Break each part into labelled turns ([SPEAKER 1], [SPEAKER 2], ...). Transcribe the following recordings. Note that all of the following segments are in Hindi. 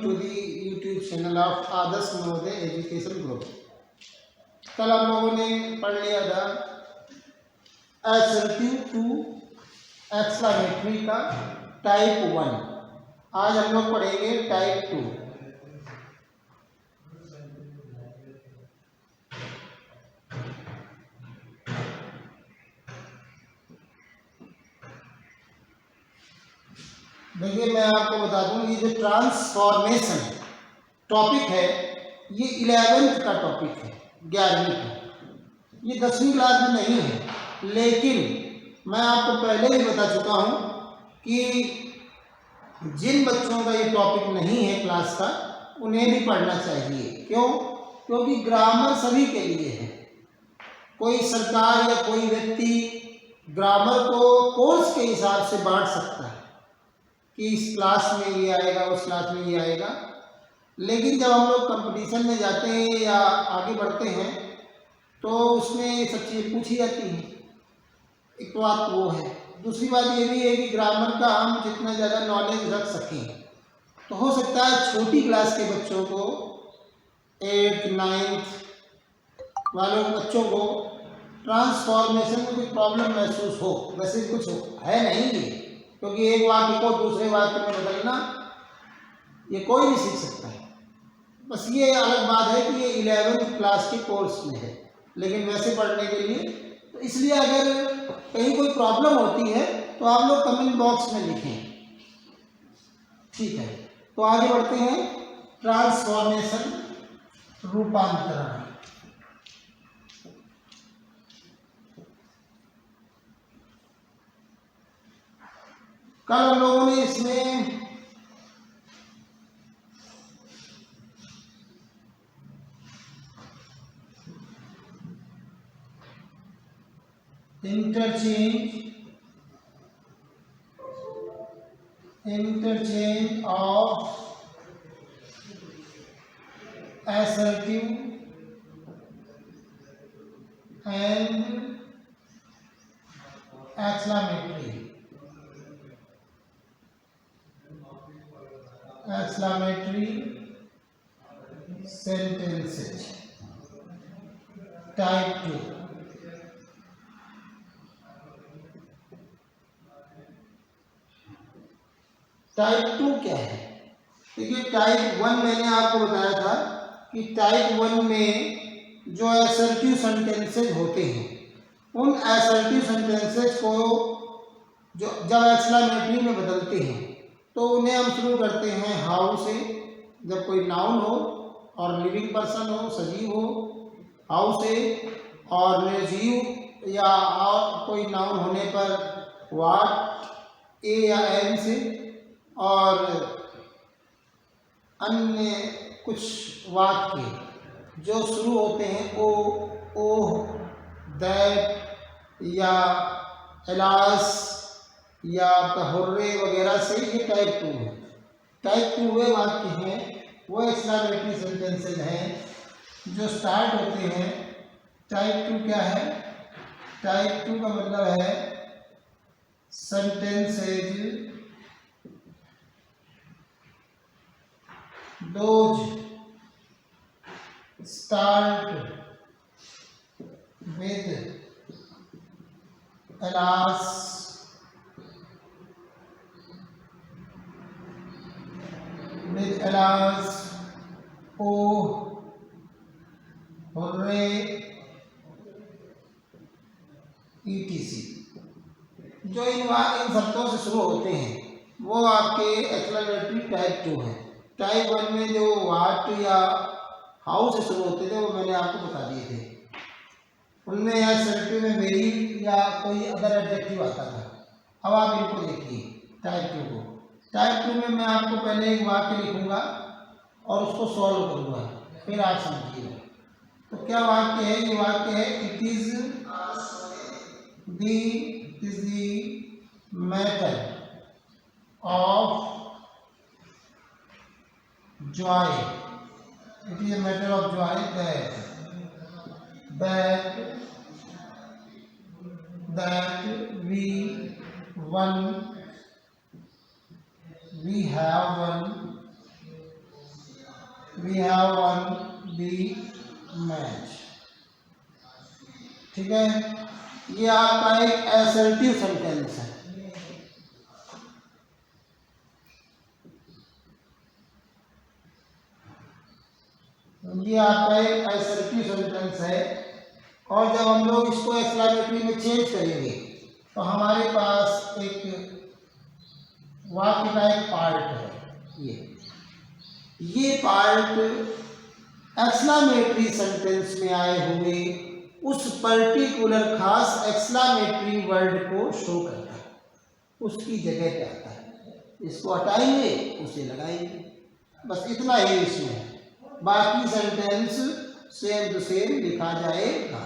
[SPEAKER 1] to the YouTube channel of Adarsh Navodaya Education Group। कल हम लोगों ने पढ़ लिया था एसएलटी टू एक्सक्लेमेटरी का टाइप 1। आज हम लोग पढ़ेंगे टाइप 2। देखिए, मैं आपको बता दूं, ये जो ट्रांसफॉर्मेशन टॉपिक है ये 11th का टॉपिक है, 11वीं का। ये 10वीं क्लास में नहीं है, लेकिन मैं आपको पहले ही बता चुका हूं कि जिन बच्चों का ये टॉपिक नहीं है क्लास का, उन्हें भी पढ़ना चाहिए। क्यों? क्योंकि ग्रामर सभी के लिए है। कोई सरकार या कोई व्यक्ति ग्रामर को कोर्स के हिसाब से बांट सकता है कि इस क्लास में ये आएगा, उस क्लास में ये आएगा, लेकिन जब हम लोग कंपटीशन में जाते हैं या आगे बढ़ते हैं तो उसमें ये सब चीज़ पूछी जाती हैं। एक बात वो है। दूसरी बात ये भी है कि ग्रामर का हम जितना ज़्यादा नॉलेज रख सकें तो हो सकता है छोटी क्लास के बच्चों को, 8th 9th वालों बच्चों को ट्रांसफॉर्मेशन में कोई प्रॉब्लम महसूस हो। वैसे कुछ है नहीं ये, क्योंकि एक वाक्य को दूसरे वाक्य में बदलना ये कोई भी सीख सकता है। बस ये अलग बात है कि ये 11th क्लास के कोर्स में है, लेकिन वैसे पढ़ने के लिए तो इसलिए अगर कहीं कोई प्रॉब्लम होती है तो आप लोग कमेंट बॉक्स में लिखें, ठीक है। तो आगे बढ़ते हैं। ट्रांसफॉर्मेशन, रूपांतरण। कल हम लोगों ने इसमें interchange of assertive and exclamatory sentences type 2। Type 2 क्या है? देखिए, टाइप 1 मैंने आपको बताया था कि टाइप 1 में जो असर्टिव सेंटेंसेज होते हैं, उन असर्टिव सेंटेंसेज को जो जब एक्सक्लेमेटरी में बदलते हैं तो उन्हें हम शुरू करते हैं हाउ से। जब कोई नाउन हो और लिविंग पर्सन हो, सजीव हो, हाउ से। और निर्जीव या और कोई नाउन होने पर व्हाट, ए या एम से। और अन्य कुछ वाक्य जो शुरू होते हैं ओ, ओह, दैट या एलास या हुर्रे वगैरह से, ये टाइप 2 है। टाइप 2 वे वाक्य हैं, वो एक्सक्लेमेटरी सेंटेंसेज हैं जो स्टार्ट होते हैं। टाइप 2 क्या है? टाइप 2 का मतलब है sentences those start with alas, oh, hooray, etc. जो इन शब्दों से शुरू होते हैं वो आपके एक्सक्लेमेटरी टाइप 2 है। टाइप 1 में जो वाट या हाउ से शुरू होते थे वो मैंने आपको बता दिए थे। उनमें या असर्टिव में मेरी या कोई अदर एडजेक्टिव आता था। अब आप इनको देखिए टाइप 2 को। टाइप 2 में मैं आपको पहले एक वाक्य लिखूंगा और उसको सॉल्व करूंगा, फिर आप समझिएगा। तो क्या वाक्य है? ये वाक्य है it is the matter of joy, it is a matter of joy that we have won we have won the match. ठीक है, ये आपका एक असर्टिव सेंटेंस है। ये आपका एक असर्टिव सेंटेंस है, और जब हम लोग इसको एक्सक्लेमेटरी में चेंज करेंगे तो हमारे पास एक वाक्य का एक पार्ट है। ये पार्ट एक्सक्लेमेटरी सेंटेंस में आए हुए उस पर्टिकुलर खास एक्सक्लेमेटरी वर्ड को शो करता है, उसकी जगह पे आता है। इसको हटाएंगे, उसे लगाएंगे, बस इतना ही इसमें है। बाकी सेंटेंस सेम टू सेम लिखा जाएगा,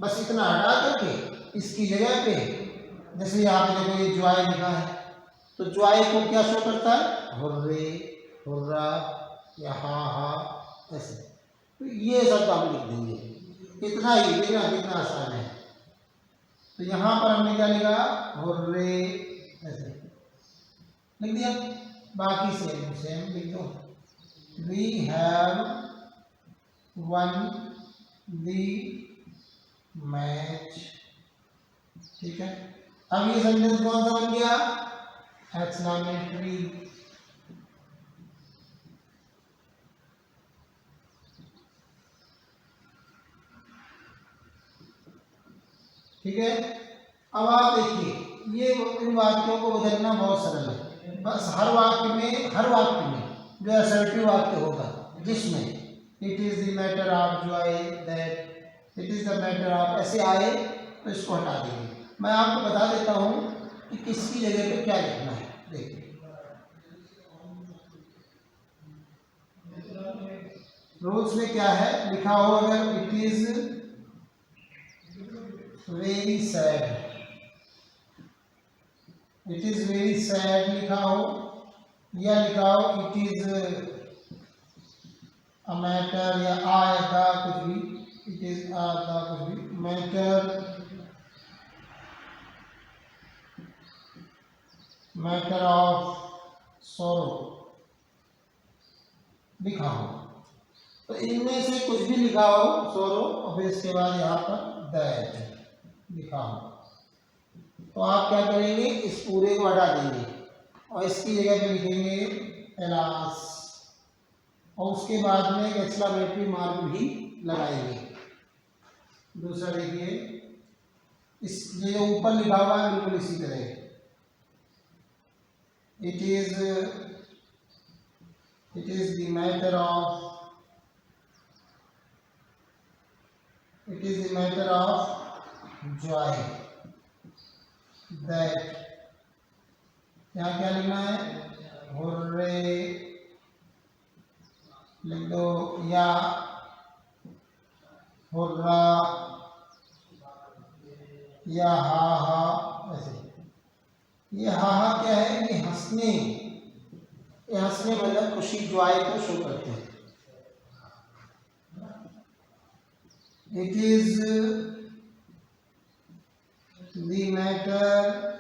[SPEAKER 1] बस इतना हटा करके इसकी जगह पे, जैसे यहाँ पे देखो ये जॉय लिखा है, तो जॉय को क्या शो करता है? हुर्रे, हुर्रा या हा, ऐसे। तो ये सब हम लिख देंगे, इतना ही, देखना कितना आसान है। तो यहाँ पर हमने क्या लिखा? हुर्रे, ऐसे लिख दिया। बाकी सेम सेम लिख दो। We have won the match. ठीक है, अब ये सेंटेंस कौन सा बन गया? एक्सक्लेमेटरी। ठीक है, अब आप देखिए, ये इन वाक्यों को बदलना बहुत सरल है। बस हर वाक्य में जो असर्टिव वाक्य होगा, जिसमें it is the matter of Joy, that it is the matter of, ऐसे आए तो इसको हटा देंगे। मैं आपको बता देता हूं कि किसकी जगह पे क्या लिखना है। देखिए, रूल्स में क्या है लिखा हो, अगर it is very sad, it is very sad लिखा हो, या लिखा हो इट इज अ मैटर, या आ था कुछ भी, इट इज आ था कुछ भी, मैटर ऑफ सोरो लिखा हो, तो इनमें से कुछ भी लिखा हो सोरो, और फिर इसके बाद यहाँ पर दैट लिखा हो, तो आप क्या करेंगे? इस पूरे को हटा देंगे और इसकी जगह पे लिखेंगे एलास, और उसके बाद में एक एक्सक्लेमेटरी मार्क भी लगाएंगे। दूसरा देखिए, इस ये जो ऊपर लिखा हुआ है बिल्कुल इसी तरह, it is the matter of, it is the matter of Joy that, यहाँ क्या लिखना है? हुर्रे लिख दो, या हुर्रा, या हा, ऐसे। ये हा क्या है? ये हंसने, ये हंसने मतलब खुशी, जॉय को शो करते हैं। It is the matter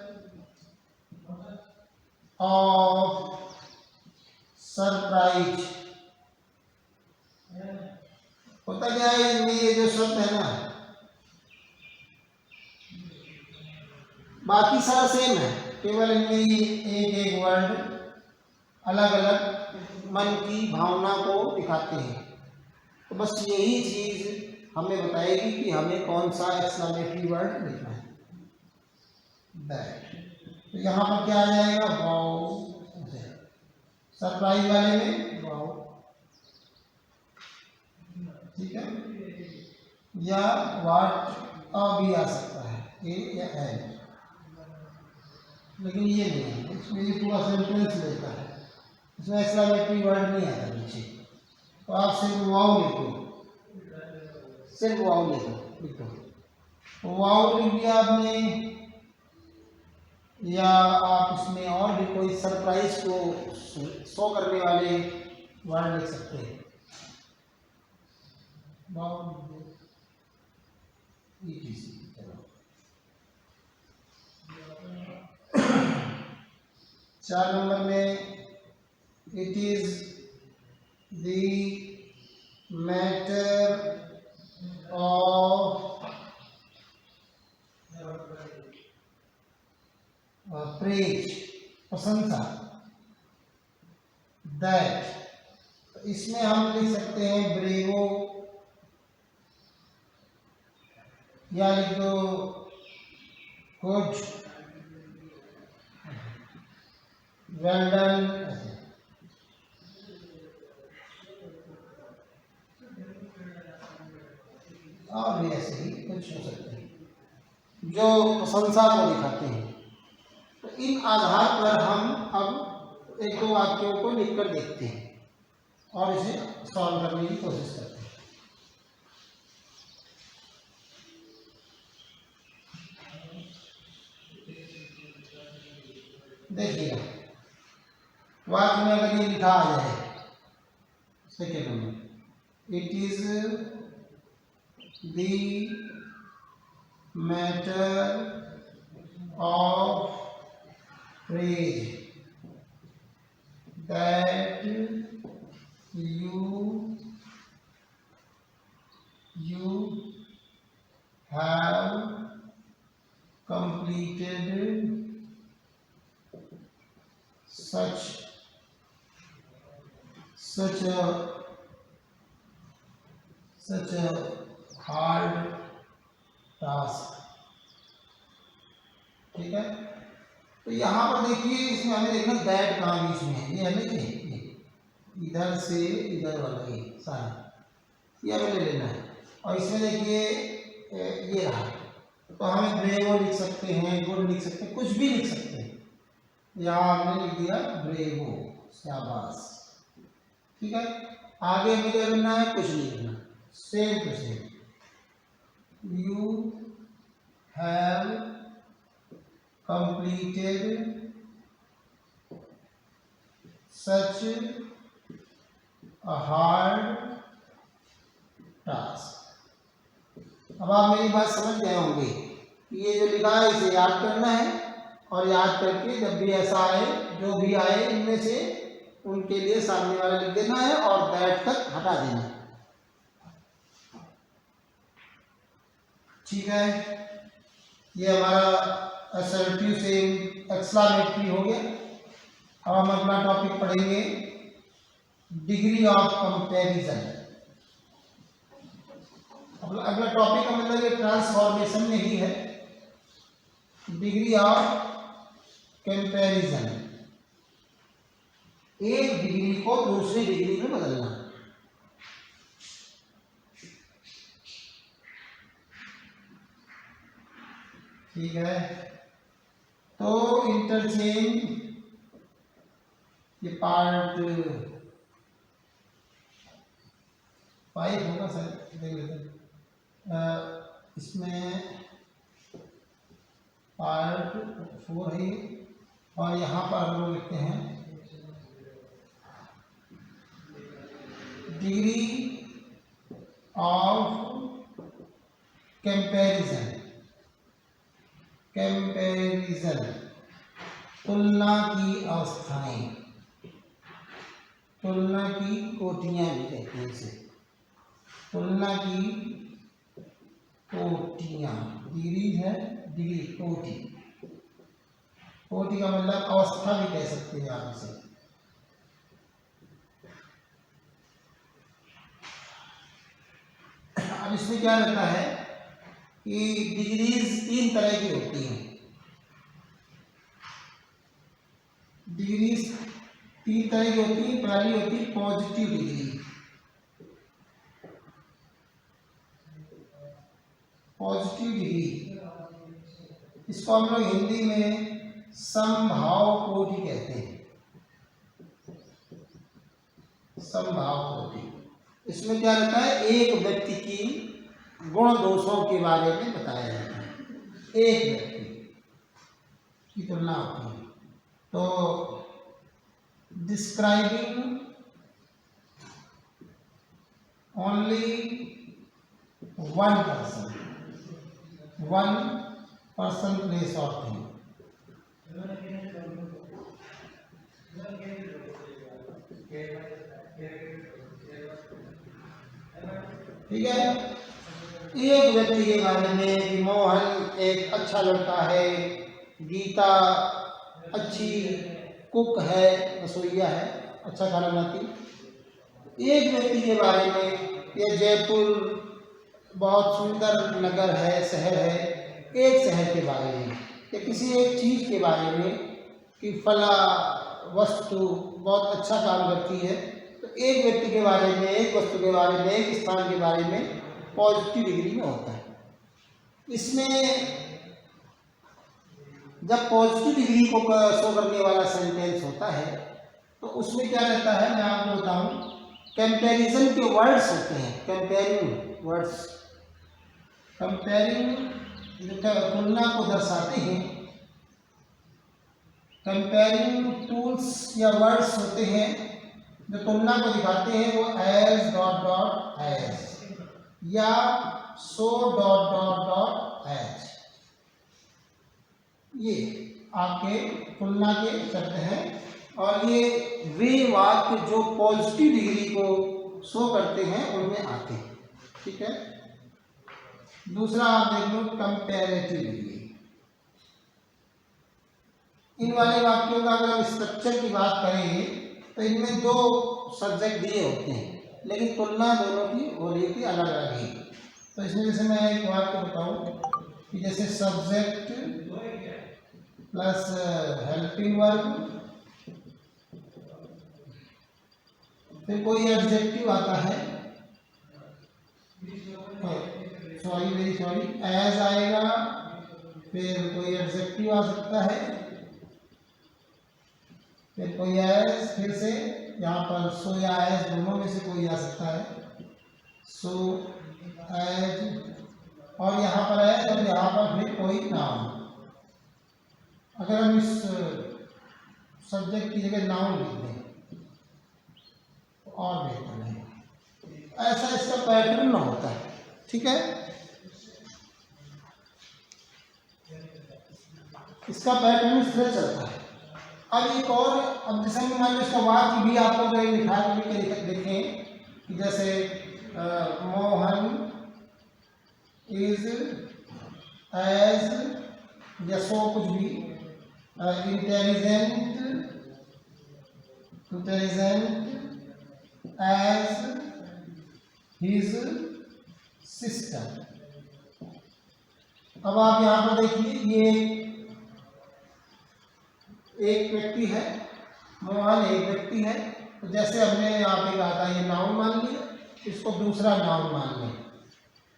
[SPEAKER 1] of surprise. होता क्या है इनमें, ये जो शब्द है ना, बाकी सारा सेम है, केवल इनमें एक एक वर्ड अलग अलग मन की भावना को दिखाते हैं। तो बस यही चीज हमें बताएगी कि हमें कौन सा एक्सक्लेमेटरी वर्ड लिखना है। दैट, तो यहाँ पर क्या आ जाएगा? वाओ, सरप्राइज वाले में वाओ, ठीक है, या वाट भी आ सकता है, ए या एल, लेकिन ये नहीं है, इसमें ये पूरा सेंटेंस लेता है, इसमें एक्सक्लेमेटरी वर्ड नहीं आता नीचे। तो आप सिर्फ वाओ लिखो, सिर्फ वाओ लिखो, वाओ लिख दिया आपने, या आप इसमें और भी कोई सरप्राइज को शो करने वाले वर्ड लिख सकते हैं। चार नंबर में it is the matter of praise, प्रशंसा, that, इसमें हम लिख सकते हैं ब्रेवो, या लिख दो गुड, वेल डन, और भी ऐसे ही कुछ हो सकते हैं जो प्रशंसा को दिखाते हैं। तो इन आधार पर हम अब एक दो वाक्यों को लिखकर देखते हैं और इसे सॉल्व करने की कोशिश करते हैं। देखिएगा वाक्य में अगर ये लिखा आ जाए सेकेंड में, it is the matter of praise that you have completed such a hard task। ठीक है, तो यहाँ पर देखिए इसमें हमें देखना दैट कहाँ बीच में है, ये है ना, ये इधर से इधर वाला ये सारा ये हमें ले लेना है। और इसमें देखिए ये रहा, तो हमें ब्रेवो लिख सकते हैं, गुड लिख सकते हैं, कुछ भी लिख सकते हैं। यहाँ हमने लिख दिया ब्रेवो, शाबाश। ठीक है, आगे हमें क्या करना है, कुछ नहीं लिखना, same to same, you have completed such a hard task। अब आप मेरी बात समझ गए होंगे कि ये जो लिखा है इसे याद करना है, और याद करके जब भी ऐसा आए, जो भी आए इनमें से उनके लिए सामने वाला लिख देना है और दैट तक हटा देना है। ठीक है, ये हमारा असर्टिव से एक्सक्लेमेटरी हो गया। अब हम अपना टॉपिक पढ़ेंगे डिग्री ऑफ कंपैरिजन। अगला टॉपिक का मतलब ये ट्रांसफॉर्मेशन में ही है, डिग्री ऑफ कंपैरिजन, एक डिग्री को दूसरी डिग्री में बदलना। ठीक है, तो इंटरचेंज ये पार्ट 5 होगा सर, देख लेते हैं। इसमें पार्ट 4 है और यहाँ पर हम लोग लिखते हैं डिग्री ऑफ कंपैरिजन। कंपैरिजन तुलना की अवस्थाएं, तुलना की कोटियां भी कहते हैं इसे, तुलना की कोटियां। डिग्री है, डिग्री कोटि, कोटि का मतलब अवस्था भी कह सकते हैं आप इसे। अब इसमें क्या रहता है कि डिग्रीज 3 तरह की होती हैं। डिग्रीज 3 तरह की होती है। पहली होती है पॉजिटिव डिग्री। पॉजिटिव डिग्री इसको हम लोग हिंदी में समभाव कोटि कहते हैं। समभाव कोटि, इसमें क्या रहता है, एक व्यक्ति की गुण दोषों के बारे में बताया जाता है, एक व्यक्ति की तुलना होती है। तो describing only one person place of thing. ठीक है। एक व्यक्ति के बारे में कि मोहन एक अच्छा लड़का है, गीता अच्छी कुक है, रसोइया है, अच्छा खाना बनाती। एक व्यक्ति के बारे में ये जयपुर बहुत सुंदर नगर है, शहर है। एक शहर के बारे में या किसी एक चीज़ के बारे में कि फला वस्तु बहुत अच्छा काम करती है, तो एक व्यक्ति के बारे में, एक वस्तु के बारे में, एक स्थान के बारे में पॉजिटिव डिग्री में होता है। इसमें जब पॉजिटिव डिग्री को शो करने वाला सेंटेंस होता है तो उसमें क्या रहता है, मैं आपको बताऊं, कंपैरिजन के वर्ड्स होते हैं, कंपेयरिंग वर्ड्स, कंपेयरिंग जो तुलना को दर्शाते हैं, कंपेयरिंग टूल्स या वर्ड्स होते हैं जो तुलना को दिखाते हैं, वो एज डॉट डॉट एज या so dot dot dot as, ये आपके तुलना के शब्द हैं। और ये वे वाक्य जो पॉजिटिव डिग्री को शो करते हैं उनमें आते हैं। ठीक है। दूसरा आप देख लो कंपैरेटिव डिग्री। इन वाले वाक्यों का अगर हम स्ट्रक्चर की बात करें तो इनमें दो सब्जेक्ट दिए होते हैं, लेकिन तुलना दोनों की हो रही थी अलग अलग ही। तो इसमें जैसे मैं एक वाक्य बताऊं कि जैसे सब्जेक्ट प्लस हेल्पिंग वर्ब, फिर कोई एडजेक्टिव आता है, वेरी सॉरी, एज आएगा, फिर कोई एडजेक्टिव आ सकता है, फिर कोई एज, फिर से यहाँ पर सो या एज दोनों में से कोई आ सकता है, सो एज, और यहाँ पर एज और यहाँ पर फिर कोई नाउन। अगर हम इस सब्जेक्ट की जगह नाउन लिख दें तो और बेहतर है। ऐसा इसका पैटर्न होता है। ठीक है। इसका पैटर्न इस तरह चलता है। अब एक और, अब जैसे मान लो इसका वाक्य भी आपको अगर लिखा के देखें कि जैसे मोहन इज एज या सो कुछ भी इंटेलिजेंट एज हिज सिस्टर। अब आप यहाँ पर देखिए, ये एक व्यक्ति है, मोहन एक व्यक्ति है, तो जैसे हमने यहाँ पे कहा था ये नाउन मान लिया, इसको दूसरा नाउन मान लिया।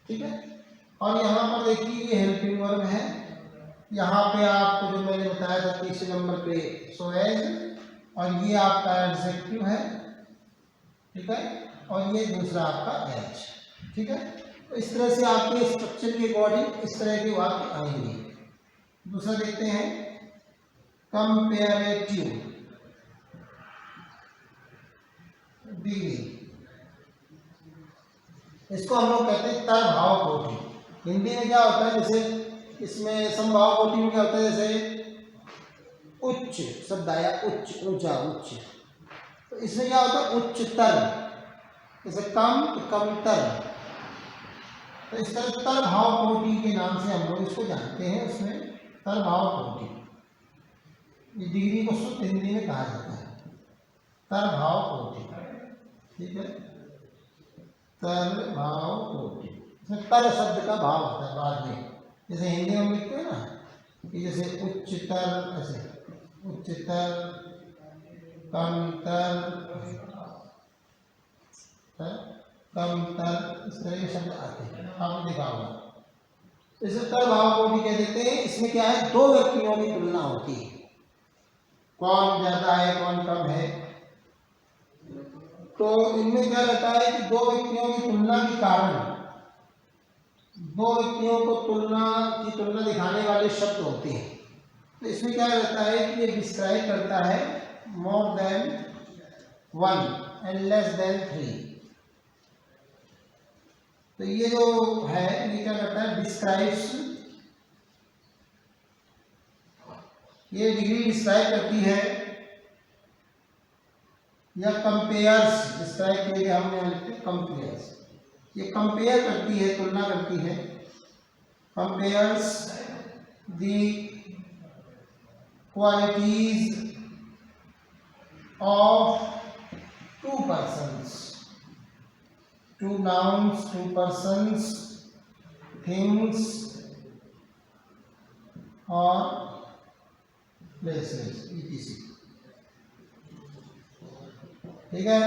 [SPEAKER 1] ठीक है। और यहाँ पर देखिए ये हेल्पिंग वर्ब है, यहाँ पे आपको जो मैंने बताया था तीसरे नंबर पे सो एज, और ये आपका एडजेक्टिव है। ठीक है। और ये दूसरा आपका एज। ठीक है। तो इस तरह से आपके स्ट्रक्चर के अकॉर्डिंग इस तरह के वाक्य आएंगे। दूसरा देखते हैं कंपेरेटिव डिग्री। इसको हम लोग कहते हैं तरभाव कोटि। हिंदी में क्या होता है, जैसे इसमें समभाव कोटि में क्या होता है, जैसे उच्च शब्द आया, उच्च, ऊंचा, उच्च, तो इसमें क्या होता है उच्चतर, जैसे कम तो कमतर। तो इस तरह तरभाव कोटि के नाम से हम लोग इसको जानते हैं। उसमें तरभाव कोटि, ये डिग्री को शुद्ध हिंदी में कहा जाता है तरभाव कोटि। ठीक है। तरभाव कोटि, इसमें तर शब्द का भाव होता है बाद में, जैसे हिंदी में लिखते हैं ना कि जैसे उच्चतर, ऐसे उच्चतर, कमतर, कमतर, इस तरह के शब्द आते हैं, आपने देखा होगा। इसे तरभाव कोटि कह देते हैं। इसमें क्या है, दो व्यक्तियों की तुलना होती है, कौन ज्यादा है कौन कम है। तो इनमें क्या रहता है कि दो व्यक्तियों की तुलना के कारण, दो व्यक्तियों को तुलना दिखाने वाले शब्द होते हैं। तो इसमें क्या रहता है कि ये डिस्क्राइब करता है more than one and less than three. तो ये जो है ये क्या करता है, डिस्क्राइब्स, ये डिग्री डिस्क्राइब करती है, या कंपेयर्स डिस्क्राइब किए हमने कंपेयर्स, ये कंपेयर करती है, तुलना करती है, compares the qualities of to persons, two nouns, to persons, things और प्लेसेस etc। ठीक है,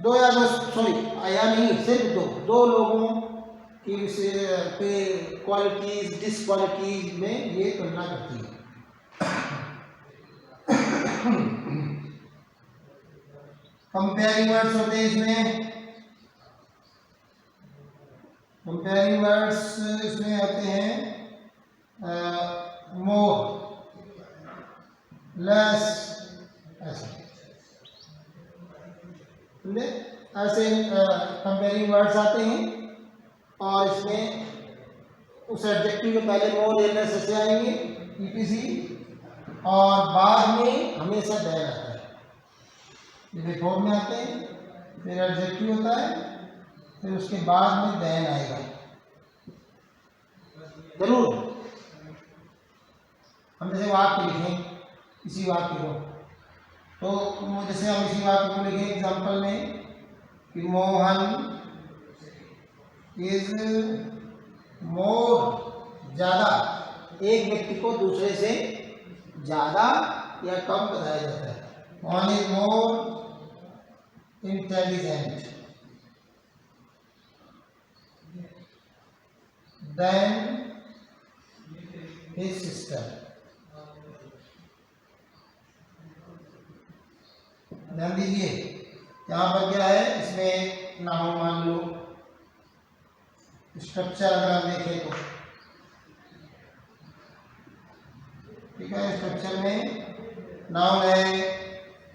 [SPEAKER 1] दो या दो, सॉरी या नहीं, सिर्फ दो लोगों की पे क्वालिटीज डिसक्वालिटीज में ये तुलना करती है। कंपेयरिंग वर्ड्स होते हैं इसमें, कंपेयरिंग वर्ड्स इसमें आते हैं मोर, लेस, ऐसे ऐसे कंपेयरिंग वर्ड्स आते हैं और इसमें उस एडजेक्टिव में पहले मोर या लेस ऐसे आएंगे etc और बाद में हमेशा देन आता है, ये फॉर्म में आते हैं, फिर एडजेक्टिव होता है, फिर उसके बाद में देन आएगा जरूर। हम जैसे वाक्य लिखें इसी वाक्य को, तो जैसे हम इसी वाक्य को लिखें एग्जाम्पल में कि मोहन इज मोर, ज़्यादा, एक व्यक्ति को दूसरे से ज़्यादा या कम बताया जाता है। Mohan is more intelligent then his sister. ध्यान दीजिए, यहाँ पर क्या है, इसमें नाउन मान लो, स्ट्रक्चर अगर हम देखें तो ठीक है, स्ट्रक्चर में नाउन है,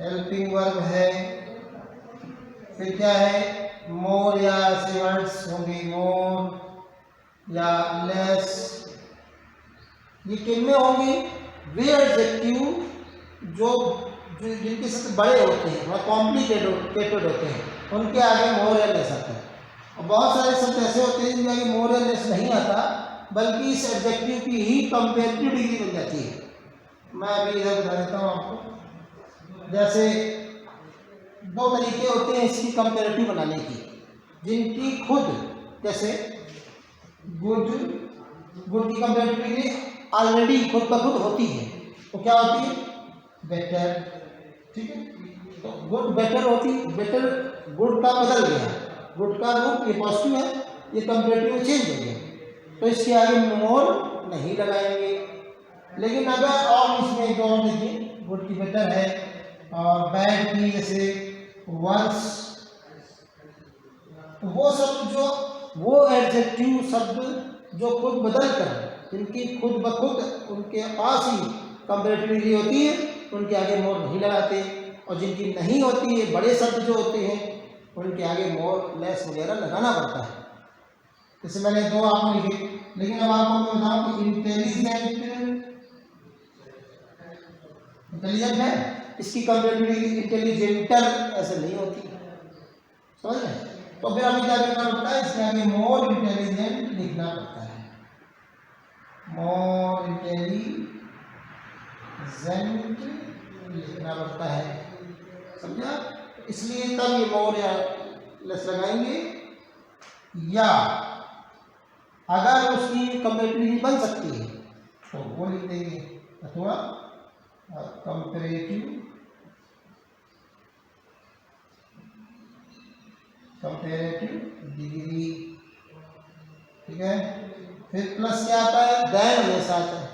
[SPEAKER 1] हेल्पिंग वर्ब है, फिर क्या है, मोर या ऐसे वर्ड्स होंगे, मोर या लेस, ये किन में होंगे, वे एडजेक्टिव जो जिनके साथ बड़े होते हैं, वह कॉम्प्लिकेटेड होते हैं, उनके आगे मोर या लेस आता है। और बहुत सारे शब्द ऐसे होते हैं जिनके आगे मोर या लेस नहीं आता, बल्कि इस एडजेक्टिव की ही कंपेरेटिव डिग्री बन जाती है। मैं अभी इधर बता देता हूँ आपको, जैसे दो तरीके होते हैं इसकी कंपेरेटिव बनाने की, जिनकी खुद, जैसे गुड की कंपेरेटिव डिग्री ऑलरेडी खुद ब खुद होती है, तो क्या होती है, बेटर। ठीक है, तो गुड बेटर होती, बेटर गुड का बदल गया, गुड का रूप ये पॉजिटिव है, ये कंपेरेटिव में चेंज हो गया, तो इसके आगे मोर नहीं लगाएंगे। लेकिन अगर और इसमें एक और देखिए, गुड की बेटर है और बैड की जैसे वर्स, तो वो शब्द जो, वो एडजेक्टिव शब्द जो खुद बदल कर, जिनकी खुद ब खुद उनके पास ही कंपेरेटिव होती है, उनके आगे मोर नहीं लगाते, और जिनकी नहीं होती है, बड़े शब्द जो होते हैं, उनके आगे मोर लेस वगैरह लगाना पड़ता है। जैसे मैंने दो आपको लिखे, लेकिन अब आपको मैं बताऊं कि इंटेलिजेंट है, इसकी कंपेरेटिव इंटेलिजेंटर ऐसे नहीं होती, समझ रहे? तो फिर हमें क्या करना पड़ता है, इसके आगे मोर इंटेलिजेंट लिखना पड़ता है, मोर इंटेलिजेंट लिखना पड़ता है, समझा? इसलिए तब ये मोर या लेस लगाएंगे, या अगर उसकी कंपेरेटिव बन सकती है तो वो लिख देंगे, अथवा कंपेरेटिव डिग्री। ठीक है, फिर प्लस क्या आता है, देन हमेशा आता है,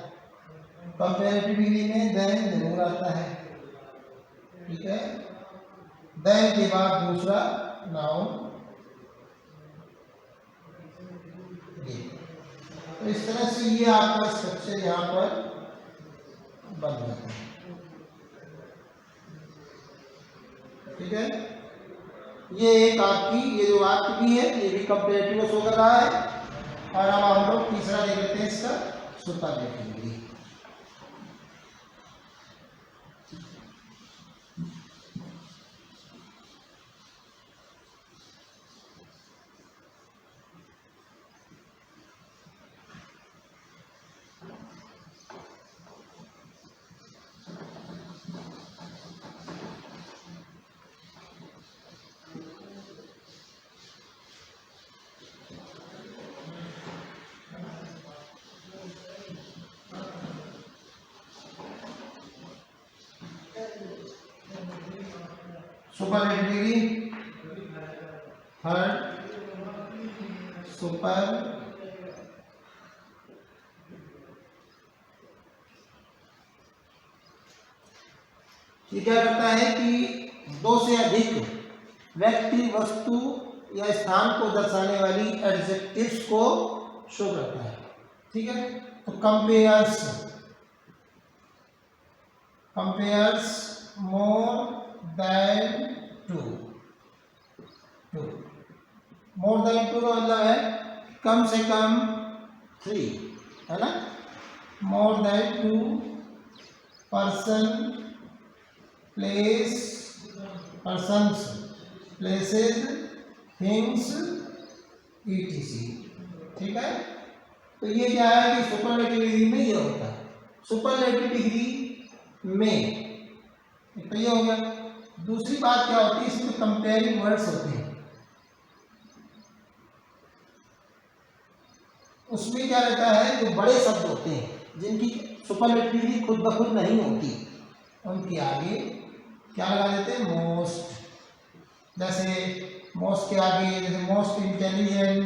[SPEAKER 1] कंपेरेटिव डिग्री में देन जरूर आता है। ठीक है, देन के बाद दूसरा नाउन, तो इस तरह से ये आपका स्ट्रक्चर यहाँ पर बन जाता है। ठीक है, ये एक आपकी, ये जो वाक्य भी है ये भी कंपेरेटिव शो कर रहा है, और अब हम लोग तीसरा देख लेते हैं, इसका superlative degree. Superlative degree, third super ये क्या करता है कि दो से अधिक व्यक्ति, वस्तु या स्थान को दर्शाने वाली एडजेक्टिव्स को शो करता है। ठीक है, तो compares more than two, more than two का मतलब है कम से कम 3, है ना। More than 2 person, place, persons, places, things, etc। ठीक है, तो ये क्या है कि सुपरलेटिव डिग्री में ये होता है। सुपरलेटिव डिग्री में तो ये हो गया। दूसरी बात क्या होती है, इसमें कंपेयरिंग वर्ड्स होते हैं। उसमें क्या रहता है, जो बड़े शब्द होते हैं जिनकी सुपरलेटिव डिग्री खुद ब खुद नहीं होती, उनके आगे क्या लगा देते हैं, मोस्ट। जैसे मोस्ट के आगे जैसे मोस्ट इंटेलिजेंट,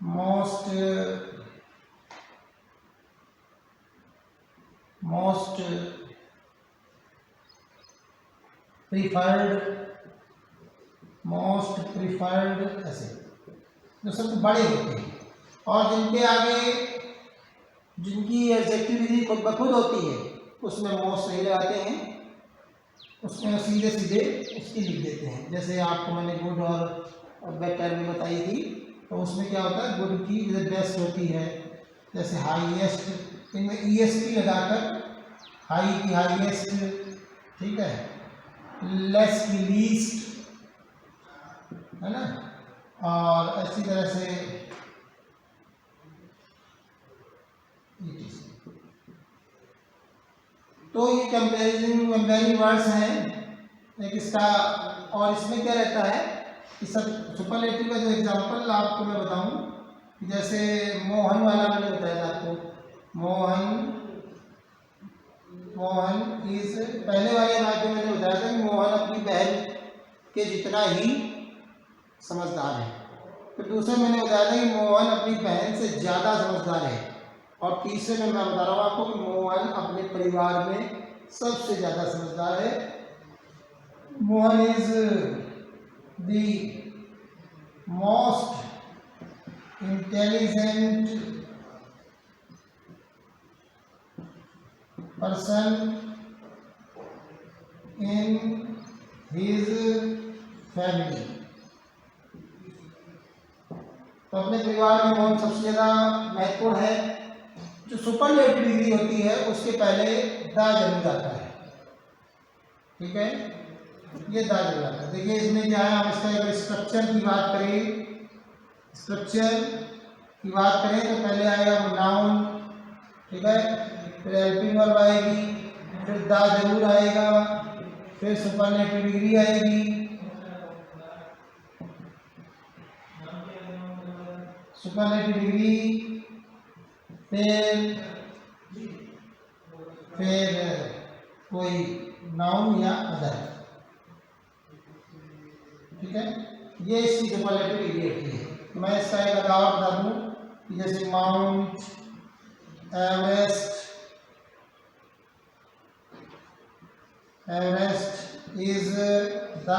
[SPEAKER 1] मोस्ट प्रीफर्ड, ऐसे जो सब बड़े होते हैं। और जिनके आगे जिनकी एडजेक्टिव डिग्री खुद ब खुद होती है, उसमें मोस्ट नहीं लगाते हैं, उसमें सीधे सीधे उसकी लिख देते हैं। जैसे आपको मैंने गुड और बेटर में बताई थी, तो उसमें क्या होता है, गुड की जैसे बेस्ट होती है, जैसे हाईएस्ट, इनमें EST लगाकर हाई की हाईएस्ट, ठीक है, लेस की लीस्ट, है ना। और ऐसी तरह से तो ये कंपेयरिंग वर्ड्स हैं एक इसका। और इसमें क्या रहता है कि सब सुपरलेटिव का जो एग्जांपल आपको मैं बताऊं, जैसे मोहन वाला मैंने बताया था आपको, मोहन इज, पहले वाले बात में मैंने बताया था कि मोहन अपनी बहन के जितना ही समझदार है। तो दूसरे मैंने बताया था कि मोहन अपनी बहन से ज़्यादा समझदार है। और तीसरे में मैं बता रहा हूँ आपको कि मोहन अपने परिवार में सबसे ज़्यादा समझदार है। Mohan is the most intelligent person in his family. तो अपने परिवार में मोहन सबसे ज़्यादा महत्वपूर्ण है। जो सुपरलेटिव डिग्री होती है उसके पहले दा जरूर आता है। ठीक है, ये दा जरूर आता है। देखिए इसमें क्या है, हम इसका अगर स्ट्रक्चर की बात करें तो पहले आएगा नाउन, ठीक है, फिर हेल्पिंग वर्ब आएगी, फिर दा जरूर आएगा, फिर सुपरलेटिव डिग्री आएगी, सुपरलेटिव डिग्री, फिर कोई नाउन या अदर। ठीक है, ये इसकी सुपरलेटिव डिग्री होती है। मैं इसका एक और बता दूं कि जैसे mount Everest is the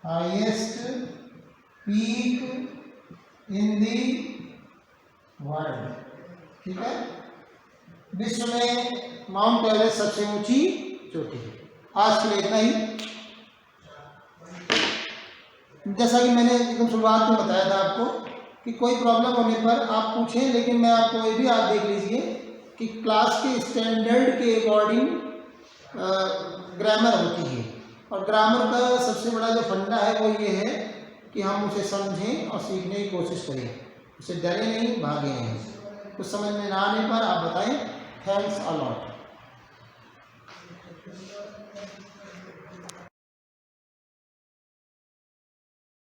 [SPEAKER 1] highest peak in the world. ठीक है, विश्व में माउंट एवरेस्ट सबसे ऊंची चोटी है। आज के लिए इतना ही। जैसा कि मैंने एकदम शुरुआत में बताया था आपको कि कोई प्रॉब्लम होने पर आप पूछें, लेकिन मैं आपको ये भी आप देख लीजिए कि क्लास के स्टैंडर्ड के अकॉर्डिंग ग्रामर होती है। और ग्रामर का सबसे बड़ा जो फंडा है वो ये है कि हम उसे समझें और सीखने की कोशिश करें, उसे डरे नहीं, भागे नहीं। कुछ समझ में ना आने पर आप बताएं। Thanks a lot.